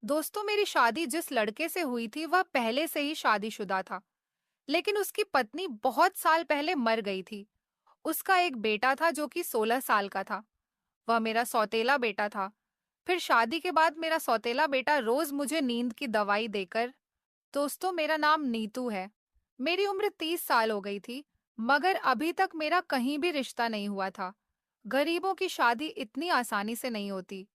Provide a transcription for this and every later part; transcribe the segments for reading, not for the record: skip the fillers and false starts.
दोस्तों, मेरी शादी जिस लड़के से हुई थी वह पहले से ही शादीशुदा था। लेकिन उसकी पत्नी बहुत साल पहले मर गई थी। उसका एक बेटा था जो कि 16 साल का था। वह मेरा सौतेला बेटा था। फिर शादी के बाद मेरा सौतेला बेटा रोज मुझे नींद की दवाई देकर। दोस्तों, मेरा नाम नीतू है। मेरी उम्र 30 साल हो गई थी, मगर अभी तक मेरा कहीं भी रिश्ता नहीं हुआ था। गरीबों की शादी इतनी आसानी से नहीं होती।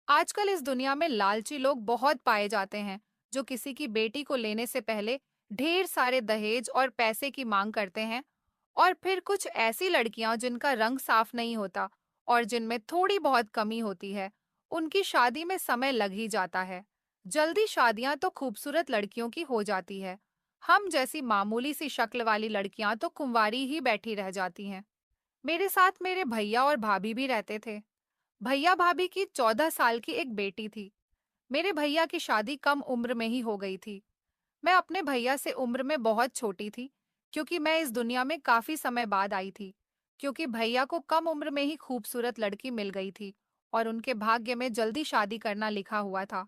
आजकल इस दुनिया में लालची लोग बहुत पाए जाते हैं, जो किसी की बेटी को लेने से पहले ढेर सारे दहेज और पैसे की मांग करते हैं। और फिर कुछ ऐसी लड़कियां जिनका रंग साफ नहीं होता और जिनमें थोड़ी बहुत कमी होती है, उनकी शादी में समय लग ही जाता है। जल्दी शादियां तो खूबसूरत लड़कियों की हो जाती है। हम जैसी मामूली सी शक्ल वाली लड़कियां तो कुंवारी ही बैठी रह जाती हैं। मेरे साथ मेरे भैया और भाभी भी रहते थे। भैया भाभी की 14 साल की एक बेटी थी। मेरे भैया की शादी कम उम्र में ही हो गई थी। मैं अपने भैया से उम्र में बहुत छोटी थी, क्योंकि मैं इस दुनिया में काफी समय बाद आई थी। क्योंकि भैया को कम उम्र में ही खूबसूरत लड़की मिल गई थी और उनके भाग्य में जल्दी शादी करना लिखा हुआ था।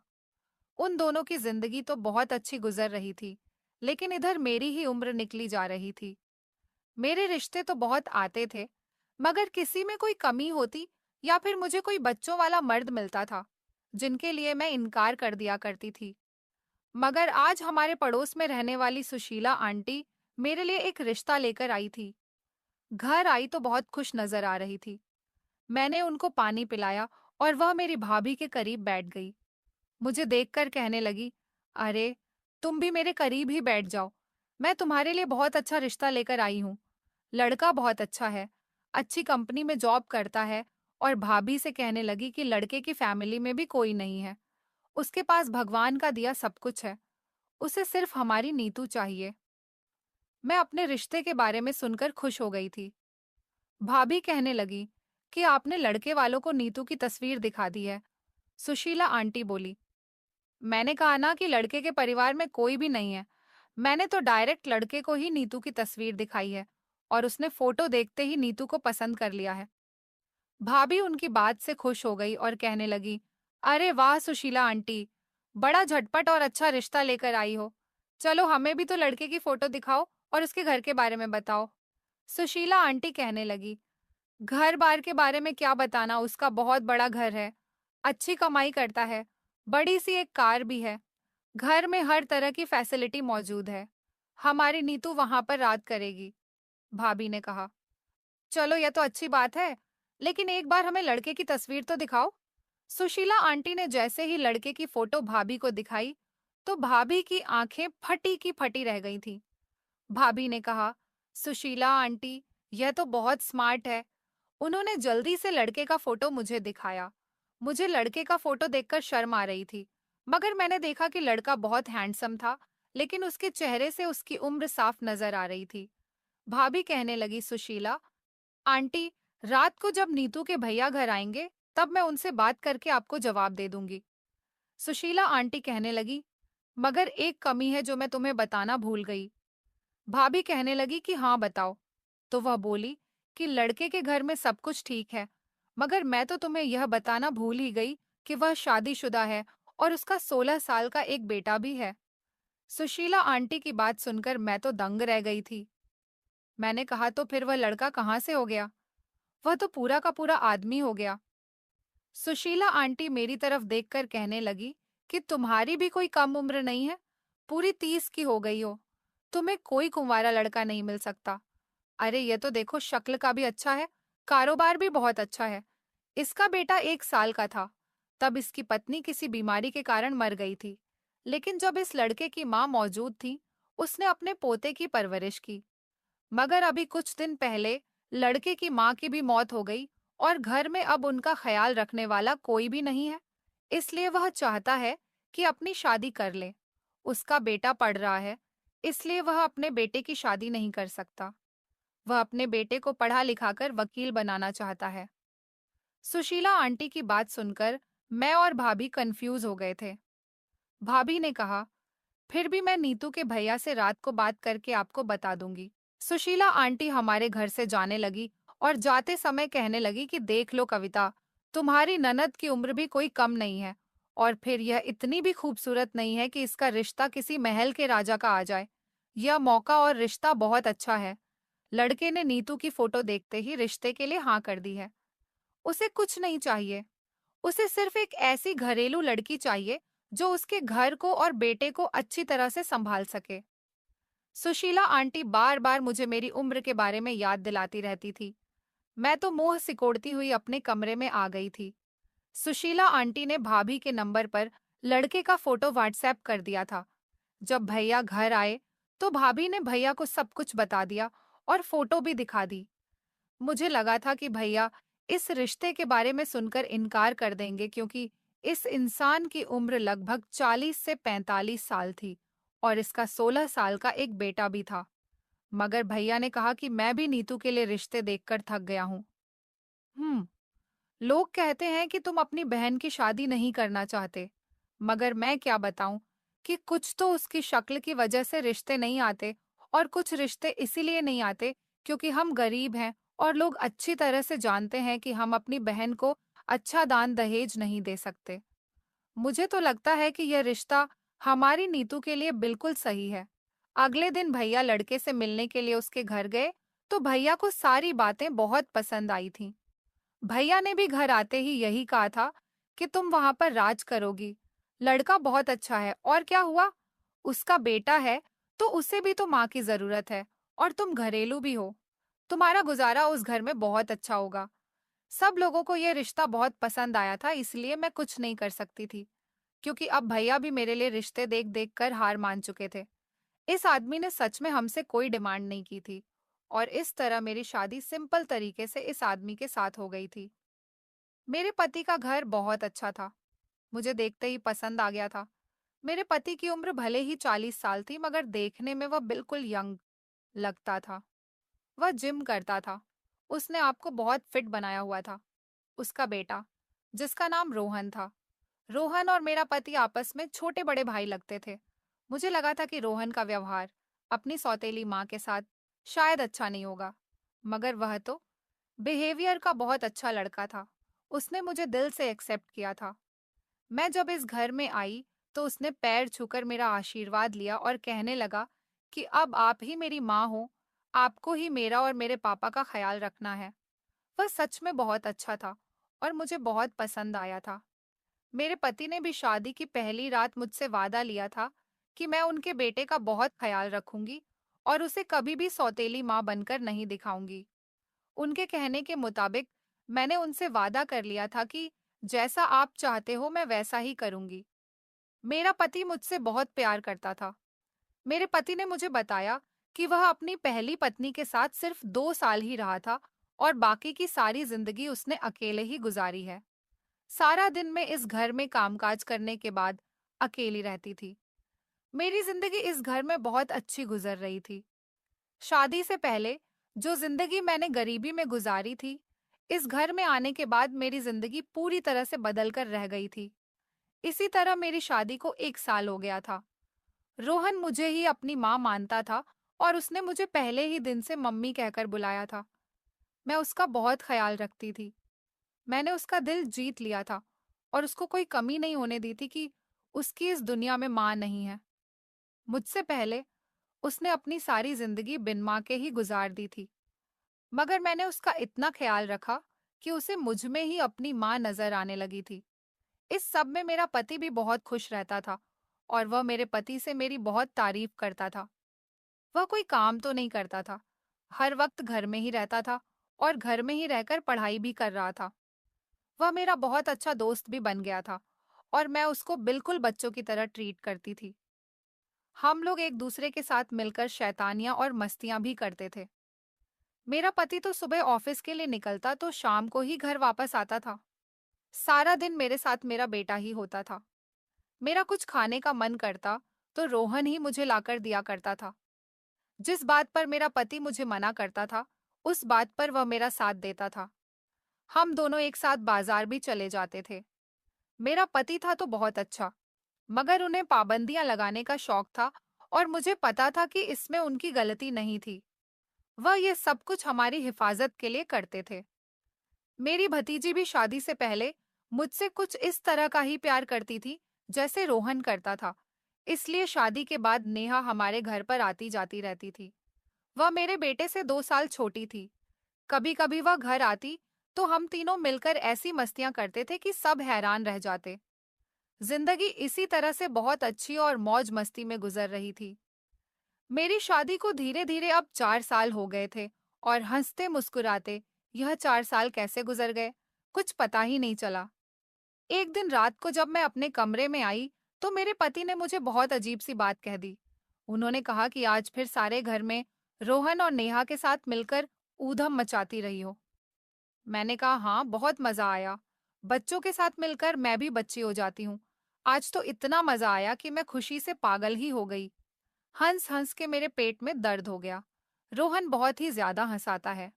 उन दोनों की जिंदगी तो बहुत अच्छी गुजर रही थी, लेकिन इधर मेरी ही उम्र निकली जा रही थी। मेरे रिश्ते तो बहुत आते थे, मगर किसी में कोई कमी होती या फिर मुझे कोई बच्चों वाला मर्द मिलता था, जिनके लिए मैं इनकार कर दिया करती थी। मगर आज हमारे पड़ोस में रहने वाली सुशीला आंटी मेरे लिए एक रिश्ता लेकर आई थी। घर आई तो बहुत खुश नजर आ रही थी। मैंने उनको पानी पिलाया और वह मेरी भाभी के करीब बैठ गई। मुझे देखकर कहने लगी, अरे, तुम भी मेरे करीब ही बैठ जाओ। मैं तुम्हारे लिए बहुत अच्छा रिश्ता लेकर आई हूँ। लड़का बहुत अच्छा है, अच्छी कंपनी में जॉब करता है। और भाभी से कहने लगी कि लड़के की फैमिली में भी कोई नहीं है। उसके पास भगवान का दिया सब कुछ है। उसे सिर्फ हमारी नीतू चाहिए। मैं अपने रिश्ते के बारे में सुनकर खुश हो गई थी। भाभी कहने लगी कि आपने लड़के वालों को नीतू की तस्वीर दिखा दी है। सुशीला आंटी बोली, मैंने कहा ना कि लड़के के परिवार में कोई भी नहीं है। मैंने तो डायरेक्ट लड़के को ही नीतू की तस्वीर दिखाई है और उसने फोटो देखते ही नीतू को पसंद कर लिया है। भाभी उनकी बात से खुश हो गई और कहने लगी, अरे वाह सुशीला आंटी, बड़ा झटपट और अच्छा रिश्ता लेकर आई हो। चलो हमें भी तो लड़के की फोटो दिखाओ और उसके घर के बारे में बताओ। सुशीला आंटी कहने लगी, घर बार के बारे में क्या बताना, उसका बहुत बड़ा घर है, अच्छी कमाई करता है, बड़ी सी एक कार भी है, घर में हर तरह की फैसिलिटी मौजूद है। हमारी नीतू वहां पर रात करेगी। भाभी ने कहा, चलो यह तो अच्छी बात है, लेकिन एक बार हमें लड़के की तस्वीर तो दिखाओ। सुशीला आंटी ने जैसे ही लड़के की फोटो भाभी को दिखाई, तो भाभी की आंखें फटी की फटी रह गई थीं। भाभी ने कहा, सुशीला आंटी, यह तो बहुत स्मार्ट है। उन्होंने जल्दी से लड़के का फोटो मुझे दिखाया। मुझे लड़के का फोटो देखकर शर्म आ रही थी, मगर मैंने देखा कि लड़का बहुत हैंडसम था, लेकिन उसके चेहरे से उसकी उम्र साफ नजर आ रही थी। भाभी कहने लगी, सुशीला आंटी, रात को जब नीतू के भैया घर आएंगे, तब मैं उनसे बात करके आपको जवाब दे दूंगी। सुशीला आंटी कहने लगी, मगर एक कमी है जो मैं तुम्हें बताना भूल गई। भाभी कहने लगी कि हाँ बताओ। तो वह बोली कि लड़के के घर में सब कुछ ठीक है, मगर मैं तो तुम्हें यह बताना भूल ही गई कि वह शादीशुदा है और उसका 16 साल का एक बेटा भी है। सुशीला आंटी की बात सुनकर मैं तो दंग रह गई थी। मैंने कहा, तो फिर वह लड़का कहाँ से हो गया? वह तो पूरा का पूरा आदमी हो गया। सुशीला आंटी मेरी तरफ देखकर कहने लगी कि तुम्हारी भी कोई कम उम्र नहीं है, पूरी 30 की हो गई हो। तुम्हें कोई कुंवारा लड़का नहीं मिल सकता। अरे ये तो देखो, शक्ल का भी अच्छा है, कारोबार भी बहुत अच्छा है। इसका बेटा 1 साल का था, तब इसकी पत्नी किसी बीमारी के कारण मर गई थी। लेकिन जब इस लड़के की माँ मौजूद थी, उसने अपने पोते की परवरिश की। मगर अभी कुछ दिन पहले लड़के की माँ की भी मौत हो गई और घर में अब उनका ख्याल रखने वाला कोई भी नहीं है। इसलिए वह चाहता है कि अपनी शादी कर ले। उसका बेटा पढ़ रहा है, इसलिए वह अपने बेटे की शादी नहीं कर सकता। वह अपने बेटे को पढ़ा लिखाकर वकील बनाना चाहता है। सुशीला आंटी की बात सुनकर मैं और भाभी कंफ्यूज हो गए थे। भाभी ने कहा, फिर भी मैं नीतू के भैया से रात को बात करके आपको बता दूंगी। सुशीला आंटी हमारे घर से जाने लगी और जाते समय कहने लगी कि देख लो कविता, तुम्हारी ननद की उम्र भी कोई कम नहीं है और फिर यह इतनी भी खूबसूरत नहीं है कि इसका रिश्ता किसी महल के राजा का आ जाए। यह मौका और रिश्ता बहुत अच्छा है। लड़के ने नीतू की फोटो देखते ही रिश्ते के लिए हाँ कर दी है। उसे कुछ नहीं चाहिए। उसे सिर्फ एक ऐसी घरेलू लड़की चाहिए जो उसके घर को और बेटे को अच्छी तरह से संभाल सके। सुशीला आंटी बार बार मुझे मेरी उम्र के बारे में याद दिलाती रहती थी। मैं तो मुंह सिकोड़ती हुई अपने कमरे में आ गई थी। सुशीला आंटी ने भाभी के नंबर पर लड़के का फोटो व्हाट्सएप कर दिया था। जब भैया घर आए तो भाभी ने भैया को सब कुछ बता दिया और फोटो भी दिखा दी। मुझे लगा था कि भैया इस रिश्ते के बारे में सुनकर इनकार कर देंगे, क्योंकि इस इंसान की उम्र लगभग 40 से 45 साल थी और इसका 16 साल का एक बेटा भी था। मगर भैया ने कहा कि मैं भी नीतू के लिए रिश्ते देखकर थक गया हूँ। हम्म, लोग कहते हैं कि तुम अपनी बहन की शादी नहीं करना चाहते, मगर मैं क्या बताऊं कि कुछ तो उसकी शक्ल की वजह से रिश्ते नहीं आते और कुछ रिश्ते इसीलिए नहीं आते क्योंकि हम गरीब हैं और लोग अच्छी तरह से जानते हैं कि हम अपनी बहन को अच्छा दान दहेज नहीं दे सकते। मुझे तो लगता है कि यह रिश्ता हमारी नीतू के लिए बिल्कुल सही है। अगले दिन भैया लड़के से मिलने के लिए उसके घर गए तो भैया को सारी बातें बहुत पसंद आई थीं। भैया ने भी घर आते ही यही कहा था कि तुम वहां पर राज करोगी। लड़का बहुत अच्छा है और क्या हुआ, उसका बेटा है तो उसे भी तो माँ की जरूरत है, और तुम घरेलू भी हो। तुम्हारा गुजारा उस घर में बहुत अच्छा होगा। सब लोगों को यह रिश्ता बहुत पसंद आया था, इसलिए मैं कुछ नहीं कर सकती थी, क्योंकि अब भैया भी मेरे लिए रिश्ते देख देख कर हार मान चुके थे। इस आदमी ने सच में हमसे कोई डिमांड नहीं की थी और इस तरह मेरी शादी सिंपल तरीके से इस आदमी के साथ हो गई थी। मेरे पति का घर बहुत अच्छा था। मुझे देखते ही पसंद आ गया था। मेरे पति की उम्र भले ही 40 साल थी, मगर देखने में वह बिल्कुल यंग लगता था। वह जिम करता था। उसने आपको बहुत फिट बनाया हुआ था। उसका बेटा, जिसका नाम रोहन था। रोहन और मेरा पति आपस में छोटे बड़े भाई लगते थे। मुझे लगा था कि रोहन का व्यवहार अपनी सौतेली माँ के साथ शायद अच्छा नहीं होगा, मगर वह तो बिहेवियर का बहुत अच्छा लड़का था। उसने मुझे दिल से एक्सेप्ट किया था। मैं जब इस घर में आई तो उसने पैर छूकर मेरा आशीर्वाद लिया और कहने लगा कि अब आप ही मेरी माँ हो, आपको ही मेरा और मेरे पापा का ख्याल रखना है। वह सच में बहुत अच्छा था और मुझे बहुत पसंद आया था। मेरे पति ने भी शादी की पहली रात मुझसे वादा लिया था कि मैं उनके बेटे का बहुत ख्याल रखूंगी और उसे कभी भी सौतेली माँ बनकर नहीं दिखाऊंगी। उनके कहने के मुताबिक मैंने उनसे वादा कर लिया था कि जैसा आप चाहते हो मैं वैसा ही करूंगी। मेरा पति मुझसे बहुत प्यार करता था। मेरे पति ने मुझे बताया कि वह अपनी पहली पत्नी के साथ सिर्फ 2 साल ही रहा था और बाकी की सारी जिंदगी उसने अकेले ही गुजारी है। सारा दिन मैं इस घर में कामकाज करने के बाद अकेली रहती थी। मेरी जिंदगी इस घर में बहुत अच्छी गुजर रही थी। शादी से पहले जो जिंदगी मैंने गरीबी में गुजारी थी, इस घर में आने के बाद मेरी जिंदगी पूरी तरह से बदल कर रह गई थी। इसी तरह मेरी शादी को 1 साल हो गया था। रोहन मुझे ही अपनी माँ मानता था और उसने मुझे पहले ही दिन से मम्मी कहकर बुलाया था। मैं उसका बहुत ख्याल रखती थी। मैंने उसका दिल जीत लिया था और उसको कोई कमी नहीं होने दी थी कि उसकी इस दुनिया में माँ नहीं है। मुझसे पहले उसने अपनी सारी जिंदगी बिन माँ के ही गुजार दी थी, मगर मैंने उसका इतना ख्याल रखा कि उसे मुझ में ही अपनी माँ नजर आने लगी थी। इस सब में मेरा पति भी बहुत खुश रहता था और वह मेरे पति से मेरी बहुत तारीफ करता था। वह कोई काम तो नहीं करता था, हर वक्त घर में ही रहता था और घर में ही रहकर पढ़ाई भी कर रहा था। वह मेरा बहुत अच्छा दोस्त भी बन गया था और मैं उसको बिल्कुल बच्चों की तरह ट्रीट करती थी। हम लोग एक दूसरे के साथ मिलकर शैतानियां और मस्तियां भी करते थे। मेरा पति तो सुबह ऑफिस के लिए निकलता तो शाम को ही घर वापस आता था। सारा दिन मेरे साथ मेरा बेटा ही होता था। मेरा कुछ खाने का मन करता तो रोहन ही मुझे लाकर दिया करता था। जिस बात पर मेरा पति मुझे मना करता था, उस बात पर वह मेरा साथ देता था। हम दोनों एक साथ बाजार भी चले जाते थे। मेरा पति था तो बहुत अच्छा, मगर उन्हें पाबंदियां लगाने का शौक था और मुझे पता था कि इसमें उनकी गलती नहीं थी। वह ये सब कुछ हमारी हिफाजत के लिए करते थे। मेरी भतीजी भी शादी से पहले मुझसे कुछ इस तरह का ही प्यार करती थी जैसे रोहन करता था। इसलिए शादी के बाद नेहा हमारे घर पर आती जाती रहती थी। वह मेरे बेटे से 2 साल छोटी थी। कभी कभी वह घर आती तो हम तीनों मिलकर ऐसी मस्तियां करते थे कि सब हैरान रह जाते। जिंदगी इसी तरह से बहुत अच्छी और मौज मस्ती में गुजर रही थी। मेरी शादी को धीरे धीरे अब 4 साल हो गए थे और हंसते मुस्कुराते यह 4 साल कैसे गुजर गए कुछ पता ही नहीं चला। एक दिन रात को जब मैं अपने कमरे में आई तो मेरे पति ने मुझे बहुत अजीब सी बात कह दी। उन्होंने कहा कि आज फिर सारे घर में रोहन और नेहा के साथ मिलकर ऊधम मचाती रही हो। मैंने कहा हाँ, बहुत मजा आया। बच्चों के साथ मिलकर मैं भी बच्ची हो जाती हूँ। आज तो इतना मजा आया कि मैं खुशी से पागल ही हो गई। हंस हंस के मेरे पेट में दर्द हो गया। रोहन बहुत ही ज्यादा हंसाता है।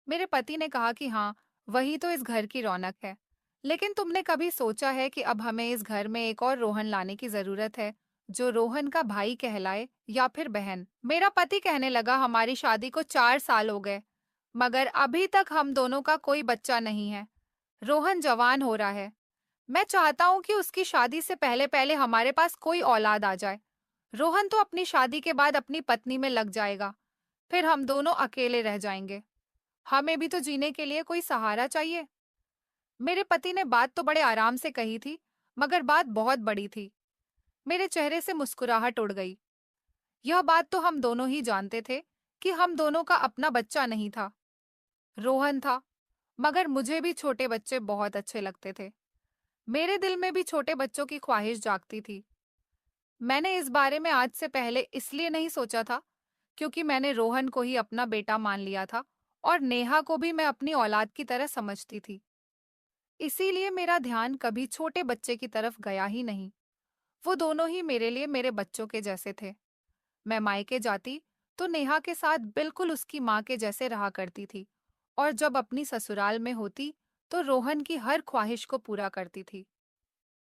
मेरे पति ने कहा कि हाँ, वही तो इस घर की रौनक है। लेकिन तुमने कभी सोचा है कि अब हमें इस घर में एक और रोहन लाने की जरूरत है, जो रोहन का भाई कहलाए या फिर बहन? मेरा पति कहने लगा, हमारी शादी को 4 साल हो गए, मगर अभी तक हम दोनों का कोई बच्चा नहीं है। रोहन जवान हो रहा है। मैं चाहता हूँ कि उसकी शादी से पहले पहले हमारे पास कोई औलाद आ जाए। रोहन तो अपनी शादी के बाद अपनी पत्नी में लग जाएगा, फिर हम दोनों अकेले रह जाएंगे। हमें भी तो जीने के लिए कोई सहारा चाहिए। मेरे पति ने बात तो बड़े आराम से कही थी, मगर बात बहुत बड़ी थी। मेरे चेहरे से मुस्कुराहट उड़ गई। यह बात तो हम दोनों ही जानते थे कि हम दोनों का अपना बच्चा नहीं था, रोहन था। मगर मुझे भी छोटे बच्चे बहुत अच्छे लगते थे। मेरे दिल में भी छोटे बच्चों की ख्वाहिश जागती थी। मैंने इस बारे में आज से पहले इसलिए नहीं सोचा था क्योंकि मैंने रोहन को ही अपना बेटा मान लिया था और नेहा को भी मैं अपनी औलाद की तरह समझती थी। इसीलिए मेरा ध्यान कभी छोटे बच्चे की तरफ गया ही नहीं। वो दोनों ही मेरे लिए मेरे बच्चों के जैसे थे। मैं मायके जाती तो नेहा के साथ बिल्कुल उसकी माँ के जैसे रहा करती थी, और जब अपनी ससुराल में होती तो रोहन की हर ख्वाहिश को पूरा करती थी।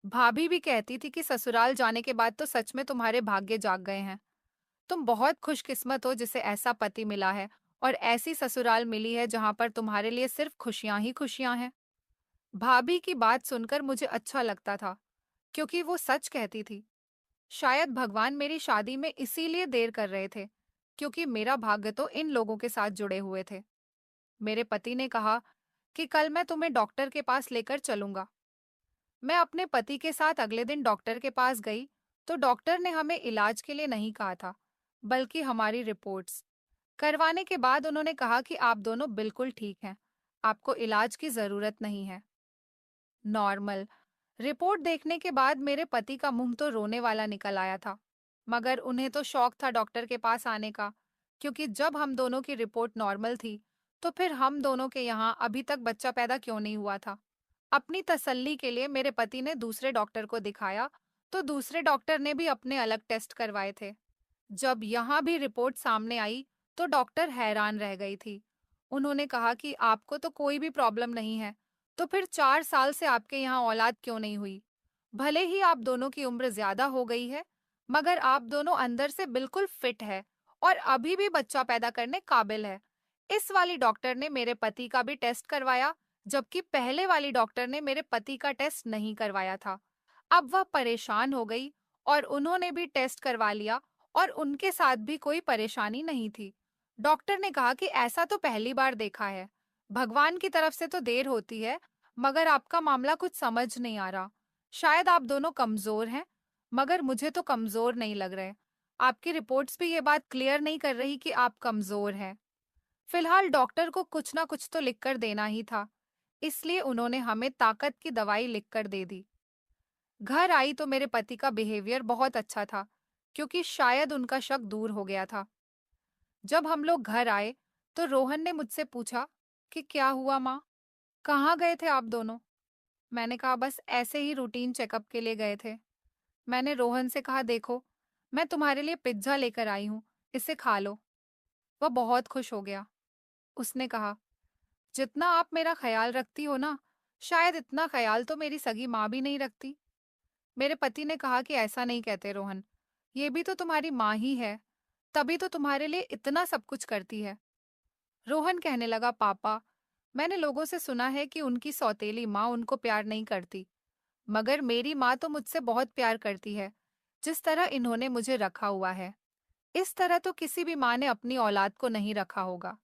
भाभी भी कहती थी कि ससुराल जाने के बाद तो सच में तुम्हारे भाग्य जाग गए हैं। तुम बहुत खुशकिस्मत हो जिसे ऐसा पति मिला है और ऐसी ससुराल मिली है जहां पर तुम्हारे लिए सिर्फ खुशियां ही खुशियां हैं। भाभी की बात सुनकर मुझे अच्छा लगता था, क्योंकि वो सच कहती थी। शायद भगवान मेरी शादी में इसीलिए देर कर रहे थे, क्योंकि मेरा भाग्य तो इन लोगों के साथ जुड़े हुए थे। मेरे पति ने कहा कि कल मैं तुम्हें डॉक्टर के पास लेकर चलूंगा। मैं अपने पति के साथ अगले दिन डॉक्टर के पास गई तो डॉक्टर ने हमें इलाज के लिए नहीं कहा था, बल्कि हमारी रिपोर्ट्स करवाने के बाद उन्होंने कहा कि आप दोनों बिल्कुल ठीक हैं, आपको इलाज की जरूरत नहीं है। नॉर्मल। रिपोर्ट देखने के बाद मेरे पति का मुंह तो रोने वाला निकल आया था, मगर उन्हें तो शौक था डॉक्टर के पास आने का, क्योंकि जब हम दोनों की रिपोर्ट नॉर्मल थी तो फिर हम दोनों के यहाँ अभी तक बच्चा पैदा क्यों नहीं हुआ था। अपनी तसल्ली के लिए मेरे पति ने दूसरे डॉक्टर को दिखाया, तो दूसरे डॉक्टर ने भी अपने अलग टेस्ट करवाए थे। जब यहाँ भी रिपोर्ट सामने आई तो डॉक्टर हैरान रह गई थी। उन्होंने कहा कि आपको तो कोई भी प्रॉब्लम नहीं है, तो फिर 4 साल से आपके यहाँ औलाद क्यों नहीं हुई? भले ही आप दोनों की उम्र ज्यादा हो गई है, मगर आप दोनों अंदर से बिल्कुल फिट है और अभी भी बच्चा पैदा करने काबिल है। इस वाली डॉक्टर ने मेरे पति का भी टेस्ट करवाया, जबकि पहले वाली डॉक्टर ने मेरे पति का टेस्ट नहीं करवाया था। अब वह परेशान हो गई और उन्होंने भी टेस्ट करवा लिया और उनके साथ भी कोई परेशानी नहीं थी। डॉक्टर ने कहा कि ऐसा तो पहली बार देखा है। भगवान की तरफ से तो देर होती है, मगर आपका मामला कुछ समझ नहीं आ रहा। शायद आप दोनों कमजोर हैं, मगर मुझे तो कमजोर नहीं लग रहे। आपकी रिपोर्ट्स भी ये बात क्लियर नहीं कर रही कि आप कमजोर हैं। फिलहाल डॉक्टर को कुछ ना कुछ तो लिखकर देना ही था, इसलिए उन्होंने हमें ताकत की दवाई लिखकर दे दी। घर आई तो मेरे पति का बिहेवियर बहुत अच्छा था, क्योंकि शायद उनका शक दूर हो गया था। जब हम लोग घर आए तो रोहन ने मुझसे पूछा कि क्या हुआ माँ, कहाँ गए थे आप दोनों? मैंने कहा बस ऐसे ही रूटीन चेकअप के लिए गए थे। मैंने रोहन से कहा, देखो, मैं तुम्हारे लिए पिज्जा लेकर आई हूँ, इसे खा लो। वह बहुत खुश हो गया। उसने कहा, जितना आप मेरा ख्याल रखती हो ना, शायद इतना ख्याल तो मेरी सगी माँ भी नहीं रखती। मेरे पति ने कहा कि ऐसा नहीं कहते रोहन, ये भी तो तुम्हारी माँ ही है, तभी तो तुम्हारे लिए इतना सब कुछ करती है। रोहन कहने लगा, पापा, मैंने लोगों से सुना है कि उनकी सौतेली माँ उनको प्यार नहीं करती, मगर मेरी माँ तो मुझसे बहुत प्यार करती है, जिस तरह इन्होंने मुझे रखा हुआ है। इस तरह तो किसी भी माँ ने अपनी औलाद को नहीं रखा होगा।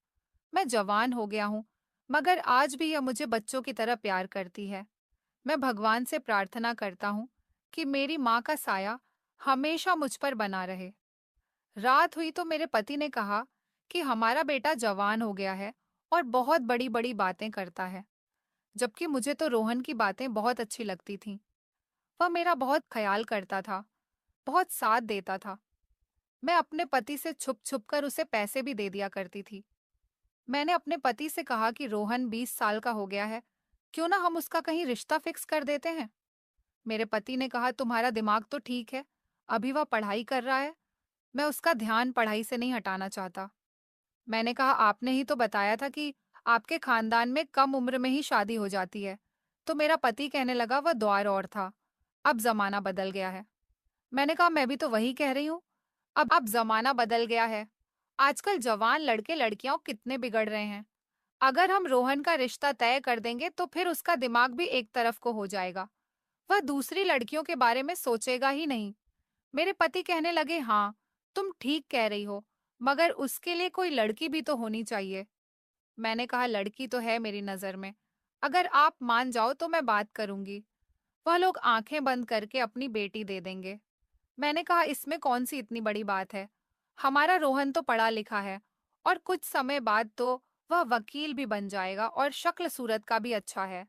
मैं जवान हो गया हूँ, मगर आज भी यह मुझे बच्चों की तरह प्यार करती है। मैं भगवान से प्रार्थना करता हूँ कि मेरी माँ का साया हमेशा मुझ पर बना रहे। रात हुई तो मेरे पति ने कहा कि हमारा बेटा जवान हो गया है और बहुत बड़ी-बड़ी बातें करता है, जबकि मुझे तो रोहन की बातें बहुत अच्छी लगती थीं। वह मेरा बहुत ख्याल करता था, बहुत साथ देता था। मैं अपने पति से छुप-छुप कर उसे पैसे भी दे दिया करती थी। मैंने अपने पति से कहा कि रोहन 20 साल का हो गया है, क्यों ना हम उसका कहीं रिश्ता फिक्स कर देते हैं। मेरे पति ने कहा तुम्हारा दिमाग तो ठीक है, अभी वह पढ़ाई कर रहा है, मैं उसका ध्यान पढ़ाई से नहीं हटाना चाहता। मैंने कहा आपने ही तो बताया था कि आपके खानदान में कम उम्र में ही शादी हो जाती है। तो मेरा पति कहने लगा वह दौर और था, अब जमाना बदल गया है। मैंने कहा मैं भी तो वही कह रही हूँ, अब जमाना बदल गया है। आजकल जवान लड़के लड़कियां कितने बिगड़ रहे हैं। अगर हम रोहन का रिश्ता तय कर देंगे तो फिर उसका दिमाग भी एक तरफ को हो जाएगा, वह दूसरी लड़कियों के बारे में सोचेगा ही नहीं। मेरे पति कहने लगे हाँ, तुम ठीक कह रही हो, मगर उसके लिए कोई लड़की भी तो होनी चाहिए। मैंने कहा लड़की तो है मेरी नजर में, अगर आप मान जाओ तो मैं बात करूंगी। वह लोग आंखें बंद करके अपनी बेटी दे देंगे। मैंने कहा इसमें कौन सी इतनी बड़ी बात है, हमारा रोहन तो पढ़ा लिखा है और कुछ समय बाद तो वह वकील भी बन जाएगा और शक्ल सूरत का भी अच्छा है।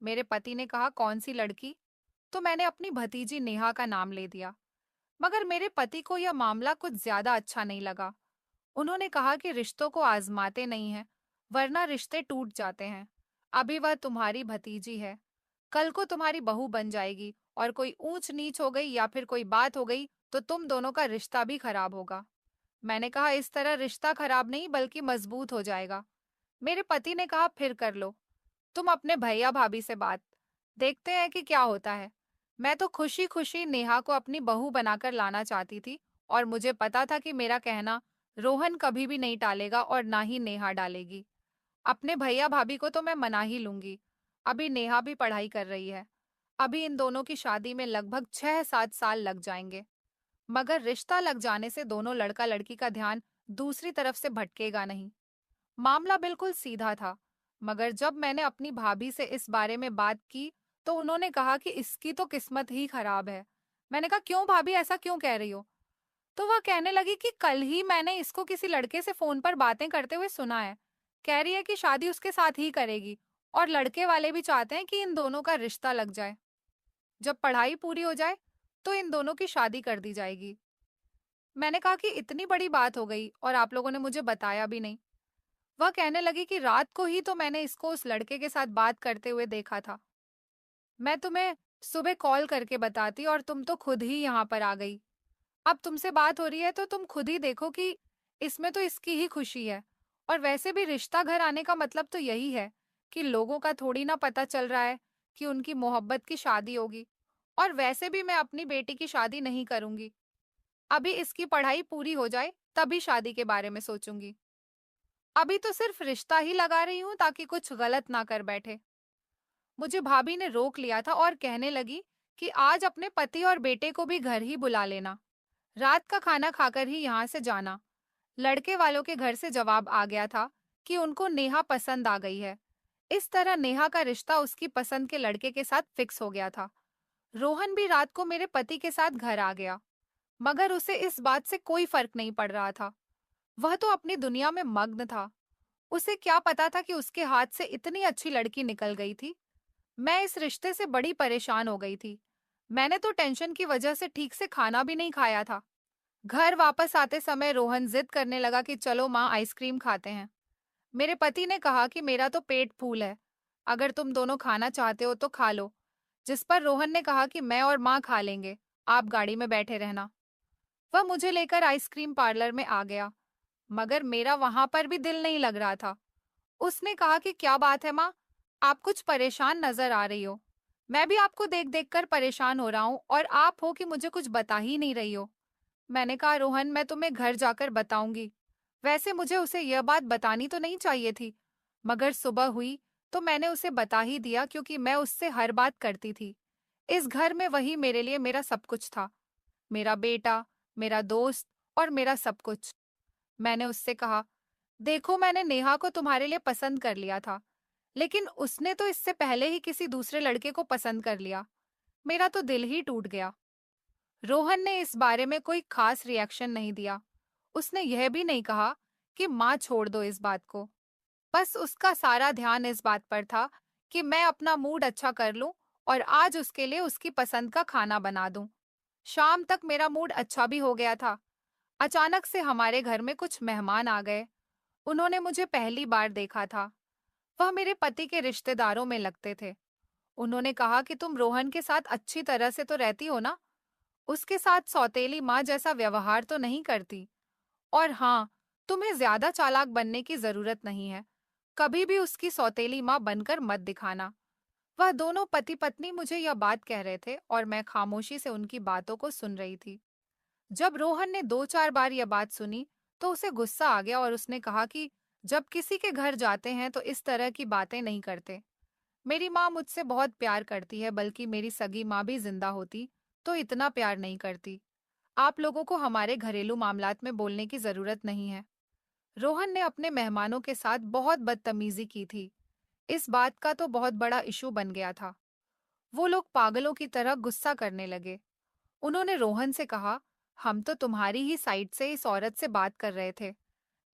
मेरे पति ने कहा कौन सी लड़की? तो मैंने अपनी भतीजी नेहा का नाम ले दिया। मगर मेरे पति को यह मामला कुछ ज्यादा अच्छा नहीं लगा। उन्होंने कहा कि रिश्तों को आजमाते नहीं हैं, वरना रिश्ते टूट जाते हैं। अभी वह तुम्हारी भतीजी है, कल को तुम्हारी बहू बन जाएगी और कोई ऊंच नीच हो गई या फिर कोई बात हो गई तो तुम दोनों का रिश्ता भी खराब होगा। मैंने कहा इस तरह रिश्ता खराब नहीं बल्कि मजबूत हो जाएगा। मेरे पति ने कहा फिर कर लो, तुम अपने भैया भाभी से बात, देखते हैं कि क्या होता है। मैं तो खुशी खुशी नेहा को अपनी बहू बनाकर लाना चाहती थी और मुझे पता था कि मेरा कहना रोहन कभी भी नहीं टालेगा और ना ही नेहा डालेगी। अपने भैया भाभी को तो मैं मना ही लूंगी। अभी नेहा भी पढ़ाई कर रही है। अभी इन दोनों की शादी में लगभग 6-7 साल लग जाएंगे, मगर रिश्ता लग जाने से दोनों लड़का लड़की का ध्यान दूसरी तरफ से भटकेगा नहीं। मामला बिल्कुल सीधा था, मगर जब मैंने अपनी भाभी से इस बारे में बात की, तो उन्होंने कहा कि इसकी तो किस्मत ही खराब है। मैंने कहा क्यों भाभी ऐसा क्यों कह रही हो? तो वह कहने लगी कि कल ही मैंने इसको किसी लड़के से फोन पर बातें करते हुए सुना है। कह रही है कि शादी उसके साथ ही करेगी और लड़के वाले भी चाहते हैं कि इन दोनों का रिश्ता लग जाए। जब पढ़ाई पूरी हो जाए, तो इन दोनों की शादी कर दी जाएगी। मैंने कहा कि इतनी बड़ी बात हो गई और आप लोगों ने मुझे बताया भी नहीं। वह कहने लगी कि रात को ही तो मैंने इसको उस लड़के के साथ बात करते हुए देखा था। मैं तुम्हें सुबह कॉल करके बताती और तुम तो खुद ही यहाँ पर आ गई। अब तुमसे बात हो रही है तो तुम खुद ही देखो कि इसमें तो इसकी ही खुशी है। और वैसे भी रिश्ता घर आने का मतलब तो यही है कि लोगों का थोड़ी ना पता चल रहा है कि उनकी मोहब्बत की शादी होगी। और वैसे भी मैं अपनी बेटी की शादी नहीं करूंगी। अभी इसकी पढ़ाई पूरी हो जाए तभी शादी के बारे में सोचूंगी। अभी तो सिर्फ रिश्ता ही लगा रही हूँ ताकि कुछ गलत ना कर बैठे। मुझे भाभी ने रोक लिया था और कहने लगी कि आज अपने पति और बेटे को भी घर ही बुला लेना। रात का खाना खाकर ही यहाँ से जाना। लड़के वालों के घर से जवाब आ गया था कि उनको नेहा पसंद आ गई है। इस तरह नेहा का रिश्ता उसकी पसंद के लड़के के साथ फिक्स हो गया था। रोहन भी रात को मेरे पति के साथ घर आ गया, मगर उसे इस बात से कोई फर्क नहीं पड़ रहा था। वह तो अपनी दुनिया में मग्न था। उसे क्या पता था कि उसके हाथ से इतनी अच्छी लड़की निकल गई थी। मैं इस रिश्ते से बड़ी परेशान हो गई थी। मैंने तो टेंशन की वजह से ठीक से खाना भी नहीं खाया था। घर वापस आते समय रोहन जिद करने लगा कि चलो माँ आइसक्रीम खाते हैं। मेरे पति ने कहा कि मेरा तो पेट फूल है, अगर तुम दोनों खाना चाहते हो तो खा लो। जिस पर रोहन ने कहा कि मैं और माँ खा लेंगे, आप गाड़ी में बैठे रहना। वह मुझे लेकर आइसक्रीम पार्लर में आ गया, मगर मेरा वहां पर भी दिल नहीं लग रहा था। उसने कहा कि क्या बात है माँ, आप कुछ परेशान नजर आ रही हो। मैं भी आपको देख देख कर परेशान हो रहा हूँ और आप हो कि मुझे कुछ बता ही नहीं रही हो। मैंने कहा रोहन मैं तुम्हें घर जाकर बताऊंगी। वैसे मुझे उसे यह बात बतानी तो नहीं चाहिए थी, मगर सुबह हुई तो मैंने उसे बता ही दिया क्योंकि मैं उससे हर बात करती थी। इस घर में वही मेरे लिए मेरा सब कुछ था, मेरा बेटा, मेरा दोस्त और मेरा सब कुछ। मैंने उससे कहा, देखो मैंने नेहा को तुम्हारे लिए पसंद कर लिया था, लेकिन उसने तो इससे पहले ही किसी दूसरे लड़के को पसंद कर लिया। मेरा तो दिल ही टूट गया। रोहन ने इस बारे में कोई खास रिएक्शन नहीं दिया। उसने यह भी नहीं कहा कि माँ छोड़ दो इस बात को। बस उसका सारा ध्यान इस बात पर था कि मैं अपना मूड अच्छा कर लूं और आज उसके लिए उसकी पसंद का खाना बना दूं। शाम तक मेरा मूड अच्छा भी हो गया था। अचानक से हमारे घर में कुछ मेहमान आ गए। उन्होंने मुझे पहली बार देखा था। वह मेरे पति के रिश्तेदारों में लगते थे। उन्होंने कहा कि तुम रोहन के साथ अच्छी तरह से तो रहती हो ना? उसके साथ सौतेली माँ जैसा व्यवहार तो नहीं करती। और हाँ, तुम्हें ज्यादा चालाक बनने की जरूरत नहीं है। कभी भी उसकी सौतेली माँ बनकर मत दिखाना। वह दोनों पति पत्नी मुझे यह बात कह रहे थे और मैं खामोशी से उनकी बातों को सुन रही थी। जब रोहन ने 2-4 बार यह बात सुनी, तो उसे गुस्सा आ गया और उसने कहा कि जब किसी के घर जाते हैं तो इस तरह की बातें नहीं करते। मेरी माँ मुझसे बहुत प्यार करती है, बल्कि मेरी सगी माँ भी जिंदा होती तो इतना प्यार नहीं करती। आप लोगों को हमारे घरेलू मामलात में बोलने की जरूरत नहीं है। रोहन ने अपने मेहमानों के साथ बहुत बदतमीजी की थी। इस बात का तो बहुत बड़ा इशू बन गया था। वो लोग पागलों की तरह गुस्सा करने लगे। उन्होंने रोहन से कहा, हम तो तुम्हारी ही साइड से इस औरत से बात कर रहे थे।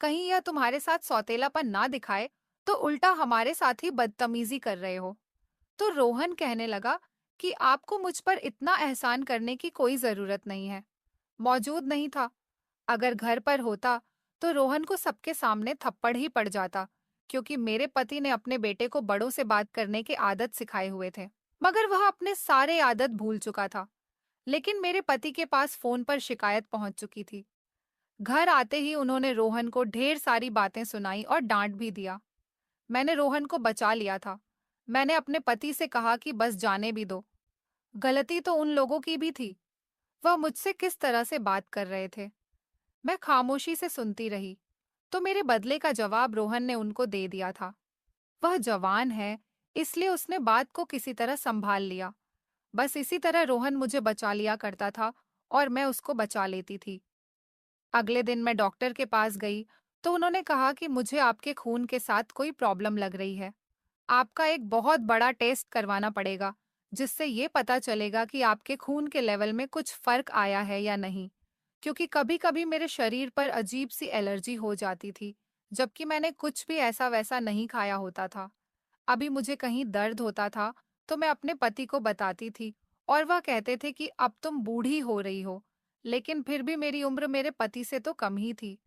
कहीं यह तुम्हारे साथ सौतेलापन ना दिखाए तो उल्टा हमारे साथ ही बदतमीजी कर रहे हो। तो रोहन कहने लगा कि आपको मुझ पर इतना एहसान करने की कोई जरूरत नहीं है। मौजूद नहीं था। अगर घर पर होता तो रोहन को सबके सामने थप्पड़ ही पड़ जाता, क्योंकि मेरे पति ने अपने बेटे को बड़ों से बात करने की आदत सिखाए हुए थे। मगर वह अपने सारे आदत भूल चुका था। लेकिन मेरे पति के पास फोन पर शिकायत पहुंच चुकी थी। घर आते ही उन्होंने रोहन को ढेर सारी बातें सुनाई और डांट भी दिया। मैंने रोहन को बचा लिया था। मैंने अपने पति से कहा कि बस जाने भी दो। गलती तो उन लोगों की भी थी। वह मुझसे किस तरह से बात कर रहे थे। मैं खामोशी से सुनती रही। तो मेरे बदले का जवाब रोहन ने उनको दे दिया था। वह जवान है, इसलिए उसने बात को किसी तरह संभाल लिया। बस इसी तरह रोहन मुझे बचा लिया करता था और मैं उसको बचा लेती थी। अगले दिन मैं डॉक्टर के पास गई तो उन्होंने कहा कि मुझे आपके खून के साथ कोई प्रॉब्लम लग रही है। आपका एक बहुत बड़ा टेस्ट करवाना पड़ेगा, जिससे ये पता चलेगा कि आपके खून के लेवल में कुछ फर्क आया है या नहीं। क्योंकि कभी-कभी मेरे शरीर पर अजीब सी एलर्जी हो जाती थी, जबकि मैंने कुछ भी ऐसा वैसा नहीं खाया होता था। अभी मुझे कहीं दर्द होता था तो मैं अपने पति को बताती थी और वह कहते थे कि अब तुम बूढ़ी हो रही हो। लेकिन फिर भी मेरी उम्र मेरे पति से तो कम ही थी।